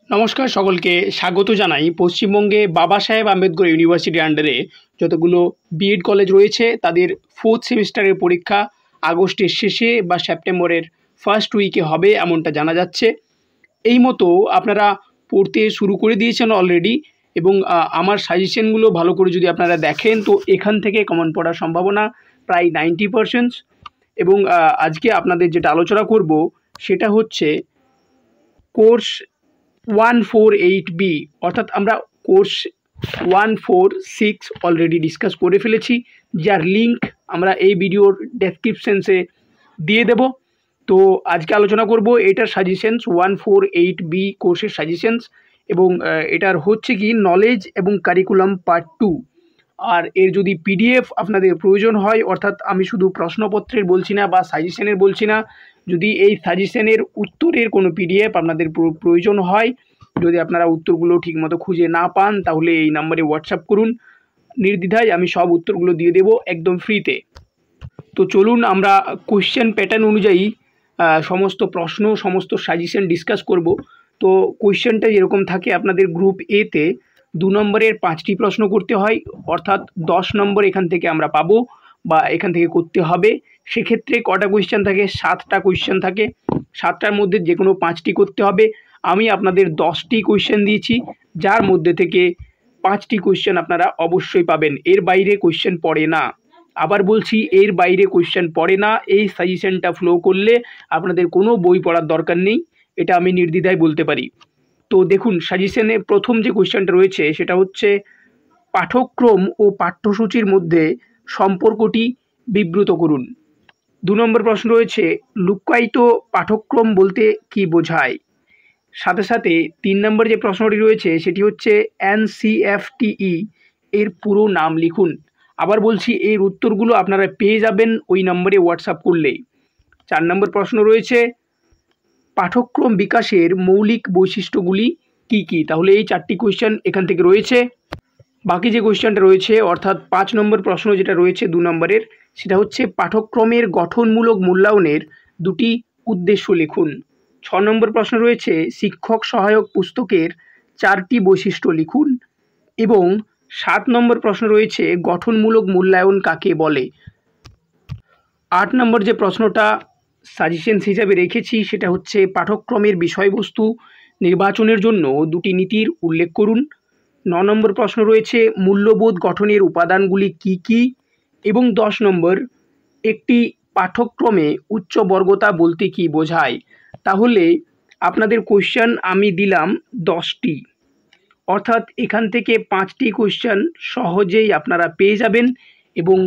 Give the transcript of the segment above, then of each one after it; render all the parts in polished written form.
নমস্কার, সকলকে স্বাগত জানাই। পশ্চিমবঙ্গে বাবা সাহেব আম্বেদকর ইউনিভার্সিটির আন্ডারে যতগুলো বিএড কলেজ রয়েছে তাদের 4th সেমিস্টারের পরীক্ষা আগস্টের শেষে বা সেপ্টেম্বরের ফার্স্ট উইকে হবে এমনটা জানা যাচ্ছে। এই মতো আপনারা পড়তে শুরু করে দিয়েছেন অলরেডি এবং আমার সাজেশনগুলো ভালো করে যদি আপনারা দেখেন তো এখান থেকে কমন পড়ার সম্ভাবনা প্রায় 90%। এবং আজকে আপনাদের যেটা আলোচনা করব সেটা হচ্ছে কোর্স 148B, অর্থাৎ আমরা কোর্স 146 অলরেডি ডিসকাস করে ফেলেছি, যার লিঙ্ক আমরা এই ভিডিওর ডেসক্রিপশনসে দিয়ে দেব। তো আজকে আলোচনা করব এটার সাজেশনস 148B কোর্সের সাজেশনস, এবং এটার হচ্ছে কি নলেজ এবং কারিকুলাম পার্ট 2। আর এর যদি পিডিএফ আপনাদের প্রয়োজন হয়, অর্থাৎ আমি শুধু প্রশ্নপত্রের বলছি না বা সাজেশনের বলছি না, যদি এই সাজেশনের উত্তরের কোনো পিডিএফ আপনাদের প্রয়োজন হয়, যদি আপনারা উত্তরগুলো ঠিকমতো খুঁজে না পান তাহলে এই নাম্বারে হোয়াটসঅ্যাপ করুন, নির্দ্বিধায় আমি সব উত্তরগুলো দিয়ে দেবো একদম ফ্রিতে। তো চলুন আমরা কোশ্চেন প্যাটার্ন অনুযায়ী সমস্ত প্রশ্ন সমস্ত সাজেশন ডিসকাস করব। তো কোশ্চেনটা যেরকম থাকে, আপনাদের গ্রুপ এতে 2 নম্বরের 5টি প্রশ্ন করতে হয়, অর্থাৎ 10 নম্বর এখান থেকে আমরা পাবো বা এখান থেকে করতে হবে। সেক্ষেত্রে কটা কোশ্চেন থাকে? 7টা কোশ্চেন থাকে। 7টার মধ্যে যে কোনো 5টি করতে হবে। আমি আপনাদের 10টি কোশ্চেন দিয়েছি, যার মধ্যে থেকে 5টি কোশ্চেন আপনারা অবশ্যই পাবেন। এর বাইরে কোশ্চেন পড়ে না। আবার বলছি, এর বাইরে কোশ্চেন পড়ে না। এই সাজেশনটা ফলো করলে আপনাদের কোনো বই পড়ার দরকার নেই, এটা আমি নির্দ্বিধায় বলতে পারি। তো দেখুন, সাজেশনে প্রথম যে কোশ্চেনটা রয়েছে সেটা হচ্ছে পাঠ্যক্রম ও পাঠ্যসূচির মধ্যে সম্পর্কটি বিবৃত করুন। 2 নম্বর প্রশ্ন রয়েছে লুক্কায়িত পাঠ্যক্রম বলতে কি বোঝায়। সাথে সাথে 3 নম্বর যে প্রশ্নটি রয়েছে সেটি হচ্ছে NCFTE এর পুরো নাম লিখুন। আবার বলছি, এর উত্তরগুলো আপনারা পেয়ে যাবেন ওই নম্বরে হোয়াটসঅ্যাপ করলেই। 4 নম্বর প্রশ্ন রয়েছে পাঠ্যক্রম বিকাশের মৌলিক বৈশিষ্ট্যগুলি কি কি। তাহলে এই 4টি কোশ্চেন এখান থেকে রয়েছে। বাকি যে কোশ্চেনটা রয়েছে, অর্থাৎ 5 নম্বর প্রশ্ন যেটা রয়েছে 2 নম্বরের, সেটা হচ্ছে পাঠ্যক্রমের গঠনমূলক মূল্যায়নের 2টি উদ্দেশ্য লিখুন। 6 নম্বর প্রশ্ন রয়েছে শিক্ষক সহায়ক পুস্তকের 4টি বৈশিষ্ট্য লিখুন। এবং 7 নম্বর প্রশ্ন রয়েছে গঠনমূলক মূল্যায়ন কাকে বলে। 8 নম্বর যে প্রশ্নটা সাজেশন হিসাবে রেখেছি সেটা হচ্ছে পাঠ্যক্রমের বিষয়বস্তু নির্বাচনের জন্য 2টি নীতির উল্লেখ করুন। 9 নম্বর প্রশ্ন রয়েছে মূল্যবোধ গঠনের উপাদানগুলি কি কি। এবং 10 নম্বর একটি পাঠ্যক্রমে উচ্চবর্গতা বলতে কি বোঝায়। তাহলে আপনাদের কোশ্চেন আমি দিলাম 10টি, অর্থাৎ এখান থেকে 5টি কোশ্চেন সহজেই আপনারা পেয়ে যাবেন এবং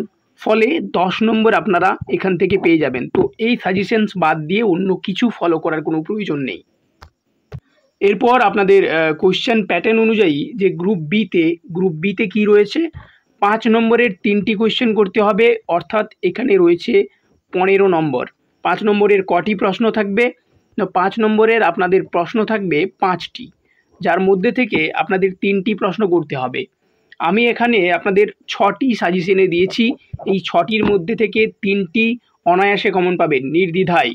ফলে 10 নম্বর আপনারা এখান থেকে পেয়ে যাবেন। তো এই সাজেশনস বাদ দিয়ে অন্য কিছু ফলো করার কোনো প্রয়োজন নেই। এরপর আপনাদের কোশ্চেন প্যাটার্ন অনুযায়ী যে গ্রুপ বিতে কি রয়েছে, 5 নম্বরের 3টি কোশ্চেন করতে হবে, অর্থাৎ এখানে রয়েছে 15 নম্বর। 5 নম্বরের কটি প্রশ্ন থাকবে না, 5 নম্বরের আপনাদের প্রশ্ন থাকবে 5টি, যার মধ্যে থেকে আপনাদের 3টি প্রশ্ন করতে হবে। আমি এখানে আপনাদের 6টি সাজেশনে দিয়েছি, এই 6টির মধ্যে থেকে 3টি অনায়াসে কমন পাবেন নির্দ্বিধায়।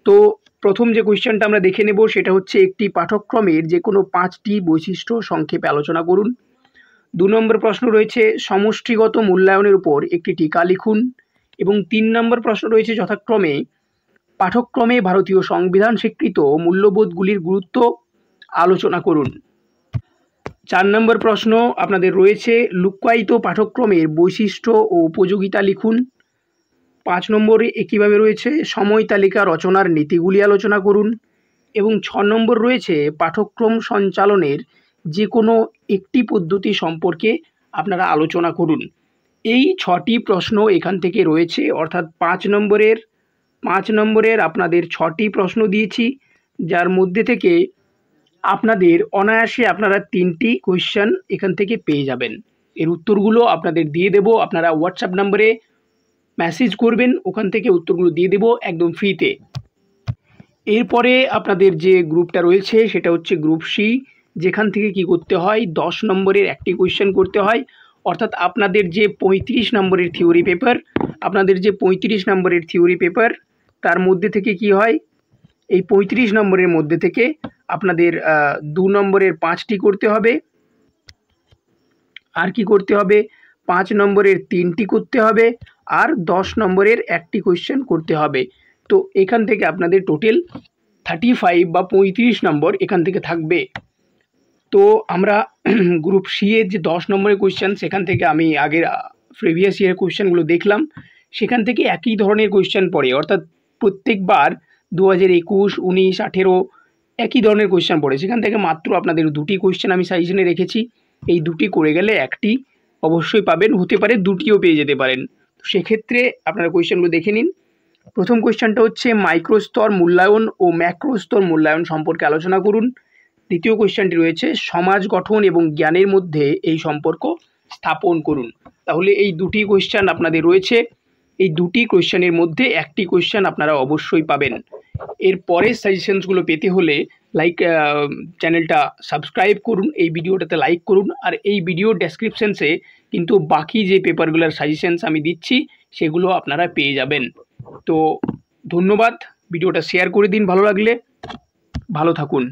তো প্রথম যে কোশ্চেনটা আমরা দেখে নেব সেটা হচ্ছে একটি পাঠ্যক্রমের যে কোনো 5টি বৈশিষ্ট্য সংক্ষেপে আলোচনা করুন। 2 নম্বর প্রশ্ন রয়েছে সমষ্টিগত মূল্যায়নের উপর একটি টিকা লিখুন। এবং 3 নম্বর প্রশ্ন রয়েছে যথাক্রমে পাঠ্যক্রমে ভারতীয় সংবিধান স্বীকৃত মূল্যবোধগুলির গুরুত্ব আলোচনা করুন। 4 নম্বর প্রশ্ন আপনাদের রয়েছে লুক্কায়িত পাঠ্যক্রমের বৈশিষ্ট্য ও উপযোগিতা লিখুন। 5 নম্বরে একইভাবে রয়েছে সময় তালিকা রচনার নীতিগুলি আলোচনা করুন। এবং 6 নম্বর রয়েছে পাঠ্যক্রম সঞ্চালনের যে কোনো একটি পদ্ধতি সম্পর্কে আপনারা আলোচনা করুন। এই 6টি প্রশ্ন এখান থেকে রয়েছে, অর্থাৎ 5 নম্বরের আপনাদের 6টি প্রশ্ন দিয়েছি, যার মধ্যে থেকে আপনাদের অনায়াসে আপনারা 3টি কোশ্চেন এখান থেকে পেয়ে যাবেন। এর উত্তরগুলো আপনাদের দিয়ে দেব, আপনারা হোয়াটসঅ্যাপ নম্বরে মেসেজ করবেন, ওখান থেকে উত্তরগুলো দিয়ে দেব একদম ফ্রিতে। এরপরে আপনাদের যে গ্রুপটা রয়েছে সেটা হচ্ছে গ্রুপ সি, যেখান থেকে কি করতে হয় 10 নম্বরের একটি কোশ্চেন করতে হয়, অর্থাৎ আপনাদের যে 35 নম্বরের থিওরি পেপার তার মধ্যে থেকে কি হয়, এই 35 নম্বরের মধ্যে থেকে আপনাদের 2 নম্বরের 5টি করতে হবে। আর কি করতে হবে, 5 নম্বরের 3টি করতে হবে, আর 10 নম্বরের 1টি কোয়েশ্চেন করতে হবে। তো এখান থেকে আপনাদের টোটাল 35 বা 35 নম্বর এখান থেকে থাকবে। তো আমরা গ্রুপ সি এর যে 10 নম্বরের কোয়েশ্চেন, সেখান থেকে আমি আগের প্রিভিয়াস ইয়ারের কোয়েশ্চেনগুলো দেখলাম, সেখান থেকে একই ধরনের কোয়েশ্চেন পড়ে, অর্থাৎ প্রত্যেকবার 2021, 19, 18 একই ধরনের কোয়েশ্চেন পড়ে। সেখান থেকে মাত্র আপনাদের 2টি কোয়েশ্চেন আমি সাজেশনে রেখেছি। এই 2টি করে গেলে 1টি অবশ্যই পাবেন, হতে পারে 2টিও পেয়ে যেতে পারেন। তো সেক্ষেত্রে আপনারা কোয়েশ্চেনগুলো দেখে নিন। প্রথম কোয়েশ্চেনটা হচ্ছে মাইক্রোস্তর মূল্যায়ন ও ম্যাক্রোস্তর মূল্যায়ন সম্পর্কে আলোচনা করুন। দ্বিতীয় কোয়েশ্চেনটি রয়েছে সমাজ গঠন এবং জ্ঞানের মধ্যে এই সম্পর্ক স্থাপন করুন। তাহলে এই 2টি কোয়েশ্চেন আপনাদের রয়েছে। এই 2টি কোয়েশ্চেনের মধ্যে 1টি কোয়েশ্চেন আপনারা অবশ্যই পাবেন। এর পরের সাজেশনসগুলো পেতে হলে চ্যানেলটা সাবস্ক্রাইব করুন, এই ভিডিওটাতে লাইক করুন, আর এই ভিডিও ডেসক্রিপশনসে কিন্তু বাকি যে পেপারগুলোর সাজেশনস আমি দিচ্ছি সেগুলো আপনারা পেয়ে যাবেন। তো ধন্যবাদ, ভিডিওটা শেয়ার করে দিন ভালো লাগলে। ভালো থাকুন।